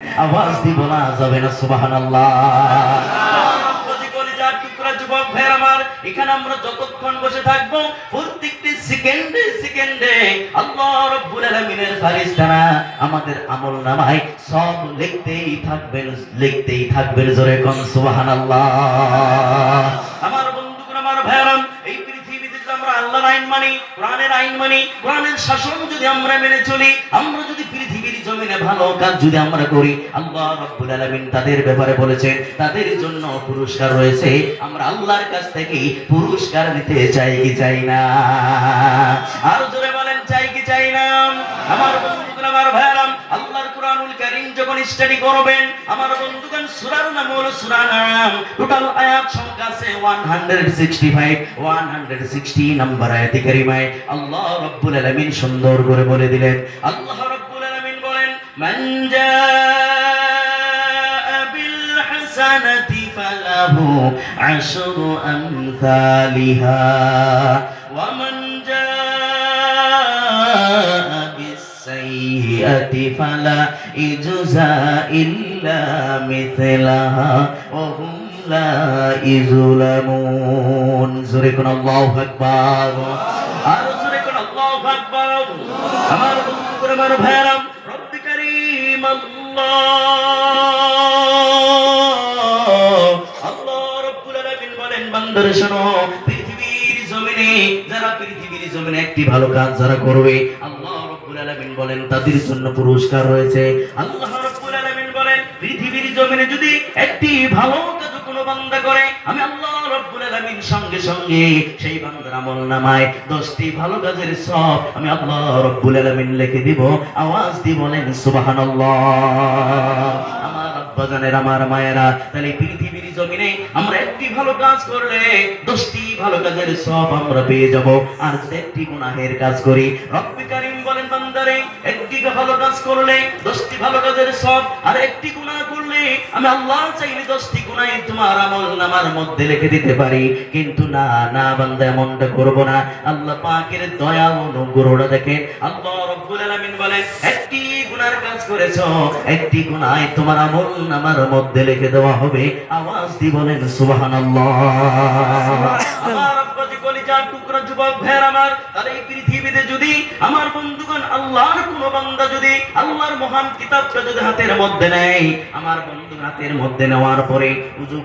আওয়াজ দিব না যাবে না সুবহানাল্লাহ। যুবক ভাই আমার, এখানে আমরা যতক্ষণ বসে থাকবো প্রত্যেকটি সেকেন্ডে সেকেন্ডে আল্লাহ রাব্বুল আলামিনের ফারিস্তারা আমাদের আমলনামায় সব লিখতেই থাকবেন জোরে কোন সুবহানাল্লাহ। আমার বন্ধুগণ, আমার ভাইরা, এই পৃথিবীতে যদি আমরা আল্লাহর আইন মানি, কোরআনের আইন মানি, কোরআনের শাসন যদি আমরা মেনে চলি, আমরা যদি পৃথিবীর জমিনে ভালো কাজ যদি আমরা করি, আল্লাহ রাব্বুল আলামিন তাদের ব্যাপারে বলেছেন তাদের জন্য পুরস্কার রয়েছে। আমরা আল্লাহর কাছ থেকে পুরস্কার নিতে চাই কি চাই না? আর জোরে বলেন, চাই কি চাই না? আমার বন্ধুগণ, আমার ভাইরা, আল্লাহর কোরআনুল কারীম যখন স্টাডি করবেন, আমার বন্ধুগণ, সূরার নাম হলো সূরা নাম। টোটাল আয়াত সংখ্যা আছে 165, 160 নাম্বার আয়াতে কারিমায় আল্লাহ রাব্বুল আলামিন সুন্দর করে বলে দিলেন। আল্লাহ রাব্বুল আলামিন বলেন, মান জাআ বিল হাসানাতি ফালাহু আশরু আমসালিহা ওয়া মান জাআ বিস সাইয়্যাতি ফালা ইজজা ইল্লা মিথলাহা ওয়া হুম লা ইযলামুন। জোরে কোন আল্লাহু আকবার, আর জোরে কোন আল্লাহু আকবার। আমার বন্ধুরা, আমার ভাইরা, রব্বি কারীম আল্লাহ রাব্বুল আলামিন বলেন, বান্দারে শোনো, পৃথিবীর জমিনে যারা পৃথিবীর জমিনে একটি ভালো কাজ যারা করবে, আল্লাহ রাব্বুল আলামিন বলেন তাদের জন্য পুরস্কার রয়েছে। আল্লাহ রাব্বুল আলামিন বলেন, পৃথিবীর জমিনে যদি একটি ভালো কাজ কোনো বান্দা করে, আমি আল্লাহ রাব্বুল আলামিন সঙ্গে সঙ্গে সেই বান্দার আমলনামায় 10টি ভালো কাজের সওয়াব আমি আল্লাহ রাব্বুল আলামিন লিখে দিব। আওয়াজ দিয়ে বলেন সুবহানাল্লাহ। আমার আব্বাজানের, আমার মায়েরা, তাহলে পৃথিবীর জমিনে আমরা একটি ভালো কাজ করলে 10টি ভালো কাজের সওয়াব আমরা পেয়ে যাব। আর যদি একটি গুনাহের কাজ করি, রব্বি কারীম বলেন, বান্দারে একটি ভালো কাজ করলে 10টি ভালো কাজের সওয়াব, আর একটি গুনাহ করলে আমি আল্লাহ চাইলে 10টি গুনাহ তোমার আমলনামার মধ্যে লিখে দিতে পারি। কিন্তু না না বান্দা, এমনটা করব না। আল্লাহ পাকের দয়া ও অনুগ্রহটা দেখেন। আল্লাহ রাব্বুল আলামিন বলেন, একটি গুনার কাজ করেছো, একটি গুনাহ তোমার আমলনামার মধ্যে লিখে দেওয়া হবে। আওয়াজ দিয়ে বলেন সুবহানাল্লাহ। আমার আব্বাজি কলিজার টুকরা যুবক ভাইরা আমার, তাহলে এই পৃথিবীতে যদি আমার বন্ধুগণ আল্লাহর কোন বান্দা যদি আল্লাহর মহান কিতাবটা যদি হাতের মধ্যে নেয়, আমার বন্ধু হাতের মধ্যে নেওয়ার পরে উযু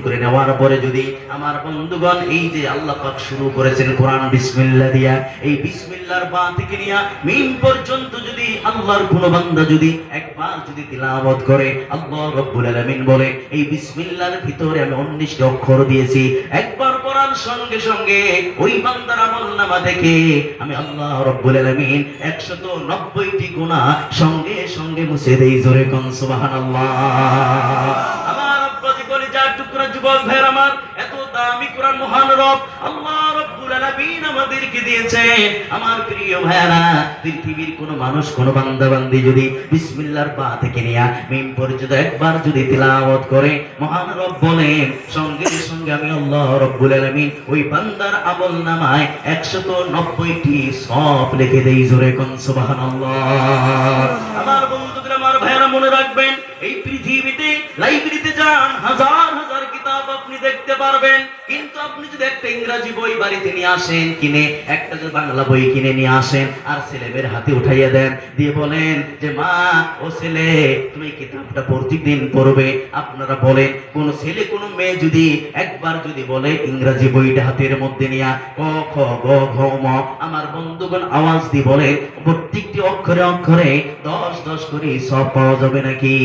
করে নেওয়ার পরে যদি আমার বন্ধুগণ এই যে আল্লাহ পাক শুরু করেছেন কোরআন বিসমিল্লাহ দিয়া, এই বিসমিল্লাহর বা থেকে নিয়া মিম পর্যন্ত যদি আল্লাহর কোন বান্দা যদি একবার যদি তিলাওয়াত করে, আল্লাহ রাব্বুল আলামিন বলে এই বিসমিল্লাহর ভিতরে আমি 19টি অক্ষর দিয়েছি। একবার পড়ার সঙ্গে সঙ্গে ওই বান্দার আমলনামা থেকে আমি আল্লাহ রাব্বুল আলামিন 190টি গুনাহ সঙ্গে সঙ্গে মুছে দেই। জোরে কোন সুবহানাল্লাহ। আমার আব্বাজি কলিজার টুকরা যুবক ভাইরা আমার, এত দামি কোরআন মহান রব আল্লাহ রাব্বুল আলামিন আমাদেরকে দিয়েছেন। আমার প্রিয় ভাইরা, পৃথিবীর কোন মানুষ কোন বান্দা বান্দি যদি বিসমিল্লাহর বা থেকে নিয়া মিম পর্যন্ত একবার যদি তিলাওয়াত করে, মহান রব বলেন সঙ্গে সঙ্গে আমি আল্লাহ রাব্বুল আলামিন ওই বান্দার আমলনামায় 190টি সওয়াব লিখে দেই। জোরে কোন সুবহানাল্লাহ। আমার বন্ধুরা, আমার ভাইরা, মনে রাখবেন, এই পৃথিবীতে লাইব্রেরিতে যান, হাজার হাজার কিতাব আপনি দেখতে পারবেন, কিন্তু আপনি যদি একটা ইংরেজি বই বাড়িতে নিয়ে আসেন কিনে, একটা যদি বাংলা বই কিনে নিয়ে আসেন আর ছেলেদের হাতে উঠাইয়া দেন, দিয়ে বলেন যে মা ও ছেলে তুমি কিতাবটা প্রতিদিন পড়বে, আপনারা বলেন কোন ছেলে কোন মেয়ে যদি একবার যদি বলে ইংরেজি বইটা হাতের মধ্যে নিয়া ক খ গ ঘ ম, আমার বন্ধুগণ আওয়াজ দিয়ে বলে প্রত্যেকটি অক্ষরে অক্ষরে 10 করে সব পাওয়া যাবে নাকি?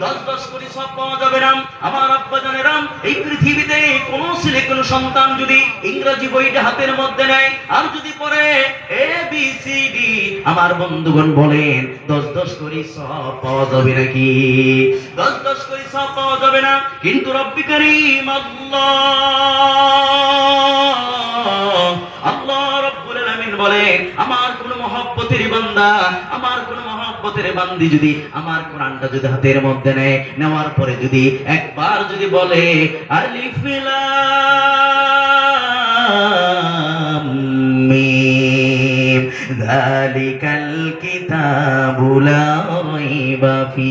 10 করে সব পাওয়া যাবে না? আমার আব্বা জানেরাম, এই পৃথিবীতে কোন ছেলে কোন সন্তান যদি ইংরেজি বইটা হাতের মধ্যে নেয় আর যদি পড়ে ABCD, আমার বন্ধুগণ বলেন 10 করে সব পাওয়া যাবে নাকি? 10 করে সব পাওয়া যাবে না। কিন্তু রব্বি কারীম আল্লাহ রাব্বুল আলামিন বলেন, আমার কোন মহব্বতের বান্দা, আমার কোন মহব্বতের বান্দি যদি আমার কোরআনটা যদি হাতের মধ্যে নেয়, নেওয়ার পরে যদি একবার যদি বলে আলিফ লাম মিম যালিকাল কিতাবু লা রাইবা ফি।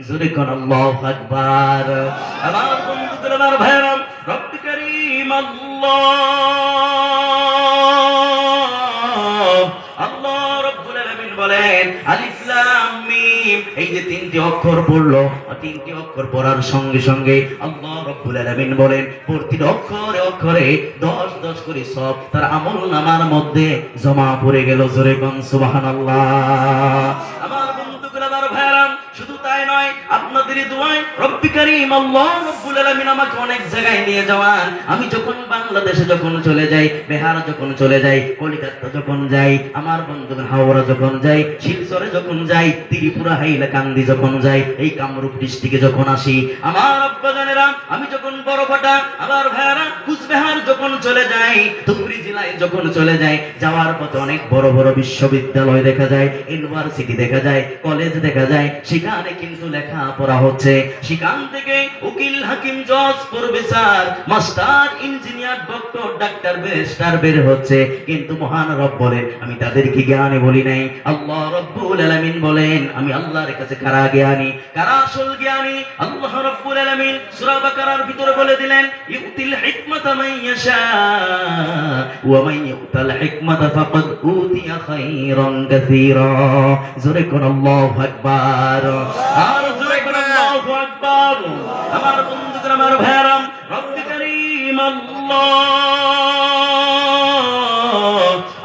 জোরে কোন আল্লাহু আকবার। আমার বন্ধুদের, আমার ভাইরা, রব্বি কারীম আল্লাহ রাব্বুল আলামিন বলেন আলিফ লাম মিম। এই যে তিনটি অক্ষর পড়লো, তিনটি অক্ষর পড়ার সঙ্গে সঙ্গে আল্লাহ রাব্বুল আলামিন বলেন প্রতিটি অক্ষরে অক্ষরে 10 10 করে সব তার আমলনামার মধ্যে জমা পড়ে গেল। জোরে কোন সুবহানাল্লাহ। আমার বন্ধুগুলো, আমার ভাইরা, শুধু তাই নয়, আপনাদের দোয়ায় রব্বি কারীম আল্লাহ রাব্বুল আলামিন আমাকে অনেক জায়গায় নিয়ে যাওয়ান। আমি যখন বাংলাদেশে যখন চলে যাই, বিহার যখন চলে যাই, কলকাতা যখন যাই, আমার বন্ধুগণ হাওড়া যখন যাই, শিলচরে যখন যাই, ত্রিপুরা হাইলাকান্দি যখন যাই, এই কামরূপ ডিস্ট্রিক্টে যখন আসি, আমার আব্বাজানেরা, আমি যখন বড়ঘাটা, আমার ভাইয়ারা কুচবিহার যখন চলে যাই, ধুবড়ী জেলায় যখন চলে যাই, যাওয়ার পথে অনেক বড় বড় বিশ্ববিদ্যালয় দেখা যায়, ইউনিভার্সিটি দেখা যায়, কলেজ দেখা যায়, সেখানে কিন্তু লেখাপড়া হচ্ছে। সেখান থেকে উকিল, হাকিম, জজ, professor, master, engineer, doctor, doctor, barrister বের হচ্ছে। কিন্তু মহান রব বলেন আমি তাদেরকে জ্ঞানী বলি নাই। আল্লাহ রাব্বুল আলামিন বলেন আমি আল্লাহর কাছে কারা জ্ঞানী, কারা আসল জ্ঞানী? আল্লাহ রাব্বুল আলামিন সূরা বাকারার ভিতরে বলে দিলেন ইউতিল হিকমাতা মান ইয়াশা ওয়া মান ইউতাল হিকমাতা ফাকাদ উতিয়া খায়রান কাসীরা। জোরে কোন আল্লাহু আকবার। আর জোরে কোন আল্লাহু আকবার। আমার বন্ধুরা, আমার ভাইরা, রব্বি কারীম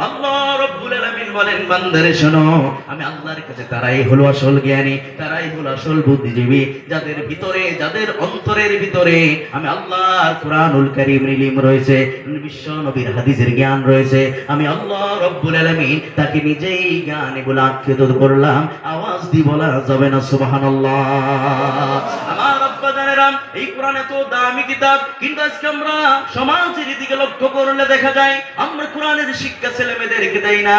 আল্লাহ রাব্বুল আলামিন বলেন বান্দারে শোনো, আমি আল্লাহর কাছে তারাই হলো আসল জ্ঞানী, তারাই হলো আসল বুদ্ধিজীবী, যাদের ভিতরে, যাদের অন্তরের ভিতরে আমি আল্লাহর কুরআনুল কারীমের ইলম রয়েছে, বিশ্ব নবীর হাদিসের জ্ঞান রয়েছে। আমি আল্লাহ রাব্বুল আলামিন তাকে নিজেই জ্ঞানী বলে আখ্যায়িত করলাম। আওয়াজ দিয়ে বলা যাবে না সুবহানাল্লাহ। আমার আব্বা জানেরা, এই কোরআন এত দামি কিতাব, কিন্তু আজকে আমরা সমাজের দিকে লক্ষ্য করলে দেখা যায় আমরা কোরআনের শিক্ষা ছেলে মেয়েদেরকে দেই না।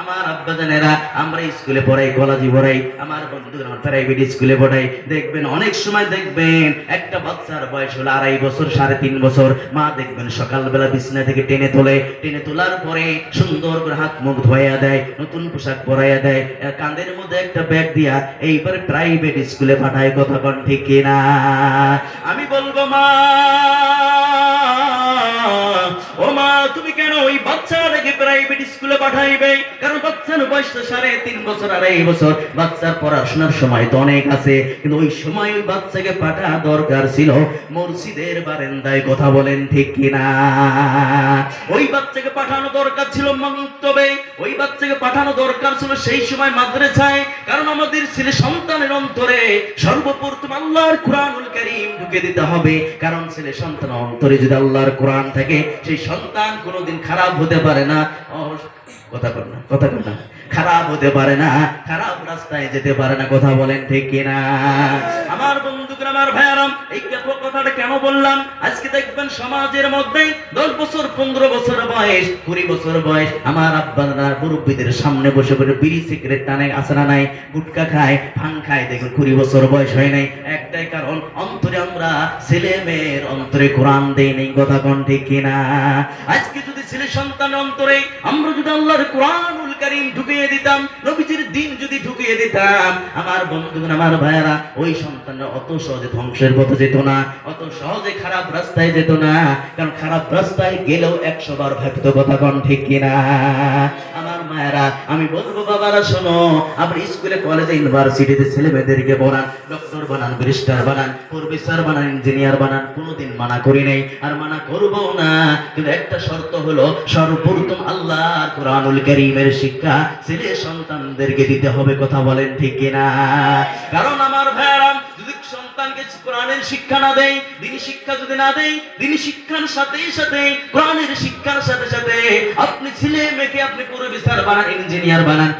আমার আব্বা জানেরা, আমরা স্কুলে পড়াই, কলেজে পড়াই, আমার বন্ধুরা আমার প্রাইভেট স্কুলে পড়াই, দেখবেন অনেক সময় দেখবেন একটা বাচ্চার বয়স হলো 2.5 বছর, 3.5 বছর, মা দেখবেন সকালবেলা বিছানা থেকে টেনে তোলে, টেনে তোলার পরে সুন্দর করে হাত মুখ ধোয়া দেয়, নতুন পোশাক পরাইয়া দেয়, কাঁধের মধ্যে একটা ব্যাগ দিয়া এইবারে প্রাইভেট স্কুলে পাঠায়। কথা কোন ঠিক কিনা? আমি বলবো মা, ও মা, তুমি কেন ওই বাচ্চাটাকে প্রাইভেট স্কুলে পাঠাইবে? কারণ বাচ্চার বয়স তো 3.5 বছর, 2.5 বছর। বাচ্চার পড়াশোনার সময় তো অনেক আছে, কিন্তু ওই সময় ওই বাচ্চাকে পাঠা দরকার ছিল মসজিদের বারান্দায়। কথা বলেন ঠিক কিনা? ওই বাচ্চাকে পাঠানো দরকার ছিল মক্তবে, ওই বাচ্চাকে পাঠানো দরকার ছিল সেই সময় মাদ্রাসায়। কারণ আমাদের ছেলে সন্তানের অন্তরে সর্বপ্রথম আল্লাহর কুরআনুল কারীম ঢুকে দিতে হবে। কারণ ছেলে সন্তানের অন্তরে যদি আল্লাহর কোরআন থাকে, সেই সন্তান কোনোদিন খারাপ হতে পারে না। কথা বল না, কথা বল না, খারাপ হতে পারে না, খারাপ রাস্তায় যেতে পারে না। কথা বলেন ঠিক কিনা? আমার বন্ধুরা, আমার ভাইয়ারা, এই কথাটা কেন বললাম? আজকে দেখবেন সমাজের মধ্যে 10 বছর, 15 বছর বয়স, 20 বছর বয়স, আমার আব্বারা মুরব্বীদের সামনে বসে বসে বিড়ি সিগারেট টানে, আসরা নাই, গুটকা খায়, ভাং খায়। দেখুন 20 বছর বয়স হয় নাই। একটাই কারণ, অন্তরে আমরা ছেলে মেয়ের অন্তরে কোরআন দেই নাই। কথা কোন ঠিক কিনা? আজকে যদি ছেলে সন্তানের অন্তরে আমরা যদি আল্লাহর কুরআনুল কারীম ঢুকিয়ে দিতাম, নবীজির দ্বীন যদি ঢুকিয়ে দিতাম, আমার বন্ধুগণ, আমার ভাইয়ারা, ওই সন্তানরা অত সহজে ধ্বংসের পথে যেত না, অত সহজে খারাপ রাস্তায় যেত না। কারণ খারাপ রাস্তায় গেলেও 100 বার ভাবতো। কথা কোন ঠিক কিনা? আমার মায়েরা, আমি বলবো বাবারা শোনো, আপনি স্কুলে, কলেজে, ইউনিভার্সিটিতে ছেলে মেয়েদেরকে বানান, ডক্টর বানান, ব্যারিস্টার বানান, প্রফেসর বানান, ইঞ্জিনিয়ার বানান, কোনোদিন মানা করি নাই, আর মানা করবো না। কিন্তু একটা শর্ত হলো, সর্বপ্রথম আল্লাহর কুরআনুল কারীমের শিক্ষা ছেলে সন্তানদেরকে দিতে হবে। কথা বলেন ঠিক কিনা? কারণ আমার ভাইরা, যদি সন্তানকে কোরআনের শিক্ষা না দেয়, দ্বীনি শিক্ষা যদি না দেয়, দ্বীনি শিক্ষার সাথে সাথে কোরআনের শিক্ষার সাথে সাথে আপনি ছেলে মেয়েকে আপনি প্রফেসর বানান, ইঞ্জিনিয়ার বানান,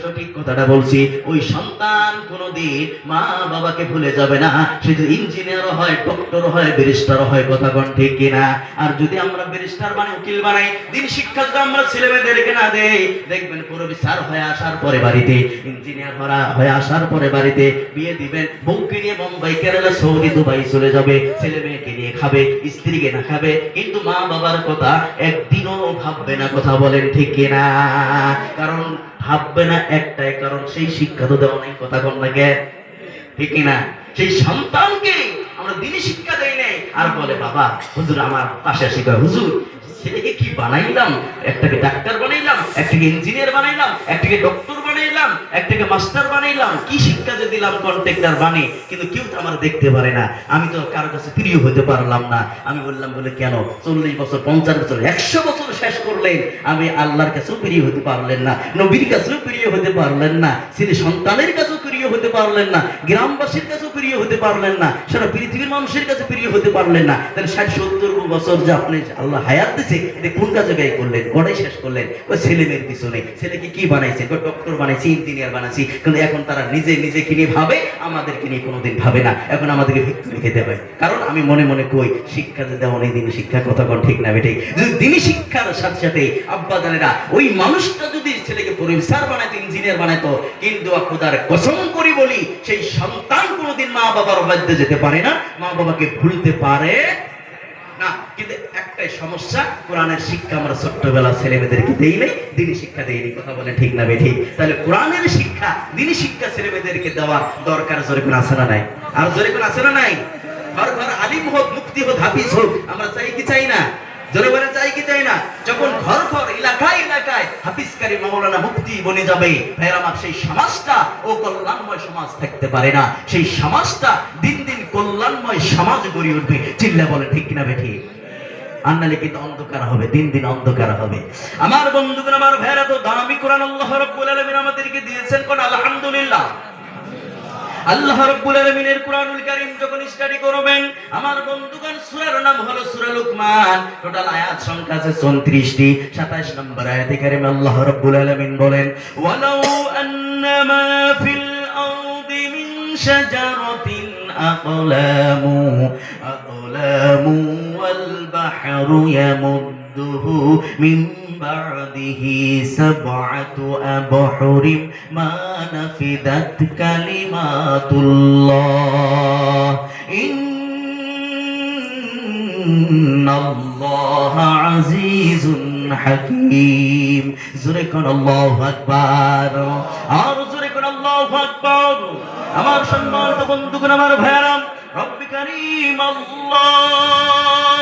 সঠিক কথাটা বলছি, ওই সন্তান কোনোদিন মা বাবাকে ভুলে যাবে না। সে যদি ইঞ্জিনিয়ার হয়, ডক্টর হয়, ব্যারিস্টার হয়। কথা কোন ঠিক কিনা? আর যদি আমরা ব্যারিস্টার বানাই, উকিল বানাই, দ্বীনি শিক্ষা যদি আমরা ছেলে মেয়েদেরকে না দেই, দেখবেন প্রফেসর হয়ে আসার পরে বাড়িতে, ইঞ্জিনিয়ার হয়ে আসার পরে বাড়িতে বিয়ে দিবেন, বউকে নিয়ে মুম্বাই, কেরালা, সৌদি, দুবাই চলে যাবে, ছেলে মেয়েকে নিয়ে খাবে, স্ত্রীকে না খাবে, কিন্তু মা বাবার কথা একদিনও ভাববে না। কথা বলেন ঠিক কিনা? কারণ ভাববে না একটাই কারণ, সেই শিক্ষা তো দেওয়া নাই, কথা কন না কে, ঠিক না? সেই সন্তানকে আমরা দিনই শিক্ষা দেই নাই, আর বলে বাবা হুজুর আমার পাশে শিখায়, হুজুর ছেলেকে কি বানাইলাম, একটাকে ডাক্তার বানাইলাম, একটাকে ইঞ্জিনিয়ার বানাইলাম, একটাকে ডক্টর বানাইলাম, একটাকে মাস্টার বানাইলাম, কি শিক্ষা যে দিলাম কন্ট্রাক্টর বানিয়ে, কিন্তু কেউ তো আমার দেখতে পারে না, আমি তো কারো কাছে প্রিয় হতে পারলাম না। আমি বললাম বলে কেন, 40 বছর 50 বছর 100 বছর শেষ করলেন, আমি আল্লাহর কাছেও প্রিয় হতে পারলেন না, নবীর কাছেও প্রিয় হতে পারলেন না, ছেলে সন্তানের কাছেও প্রিয় হতে পারলেন না, গ্রামবাসীর কাছেও প্রিয় হতে পারলেন না, সারা পৃথিবীর মানুষের কাছে প্রিয় হতে পারলেন না। তাহলে 60-70 বছর যে আপনি আল্লাহ হায়াত দিয়েছে, এটা কোন কাজে ব্যয় করলেন, গড়াই শেষ করলেন ওই ছেলে মেয়ের পিছনে। ছেলেকে কি বানাইছে, ডক্টর বানাইছি, ইঞ্জিনিয়ার বানাইছি, কিন্তু এখন তারা নিজেকে নিয়ে ভাবে, আমাদেরকে নিয়ে কোনোদিন ভাবে না। এখন আমাদেরকে ভিক্ষুক খেতে হয়, কারণ আমি মনে মনে কই শিক্ষা যে দেওয়া নেই, দিনী শিক্ষা, কথা কোন ঠিক না বেঠিক? যদি দিনী শিক্ষার সাথে সাথে আব্বা জানেরা ওই মানুষটা যদি ছেলেকে প্রফেসর বানাইতো, ইঞ্জিনিয়ার বানাইতো, কিন্তু খোদার কসম করি বলি সেই সন্তান কোনোদিন মা বাবার অবাধ্যে যেতে পারে না, মা বাবাকে ভুলতে পারে না। কিন্তু একটাই সমস্যা, কোরআনের শিক্ষা আমরা ছোট্টবেলা ছেলে মেয়েদেরকে দেই নাই, দিনী শিক্ষা দেইনি, কথা বলে ঠিক না বেঠিক? তাহলে কোরআনের শিক্ষা, দিনী শিক্ষা ছেলে মেয়েদেরকে দেওয়া দরকার, জোরে কোন আছে না নাই? আর জোরে কোন আছে না নাই? ঘর ঘর আলিম হোক, মুফতি হোক, হাফিজ হোক, আমরা চাই কি চাই না? জোরে বলে চাই কি চাই না? যখন ঘর ঘর এলাকায় এলাকায় হাফিজকারী মাওলানা মুফতি বনে যাবে, ভাইরা আমার, সেই সমাজটা ও কল্যাণময় সমাজ থাকতে পারে না, সেই সমাজটা দিন দিন কল্যাণময় সমাজ গড়ে উঠবে, চিল্লা বলে ঠিক কিনা বেঠিক? আন্নালে কিন্তু অন্ধকার হবে, দিন দিন অন্ধকার হবে। আমার বন্ধুগণ, আমার ভাইরা, তো দামি কোরআন আল্লাহ রাব্বুল আলামিন আমাদেরকে দিয়েছেন, কোন আলহামদুলিল্লাহ। আল্লাহ রাব্বুল আলামিনের কুরআনুল কারীম যখন স্টাডি করবেন, আমার বন্ধুগণ, সূরার নাম হলো সূরা লুকমান, টোটাল আয়াত সংখ্যা আছে 34টি। 27 নম্বর আয়াতে কারীমে আল্লাহ রাব্বুল আলামিন বলেন, ওয়ালাউ আন্নামা ফিল আরদি মিন শাজারাতিন আকলামু ওয়াল বাহরু ইয়ামুদ্দুহু মিন বা'দিহি সাব'আতু আবহুরিম মা নাফিদাত কালিমাতুল্লাহ ইন্নাল্লাহা আজিজুন হাকীম। জোরে কোন আল্লাহু আকবার, আর জোরে কোন আল্লাহু আকবার। আমার সম্মানিত বন্ধুগণ, আমার ভাইরা, রব্বি কারীম আল্লাহ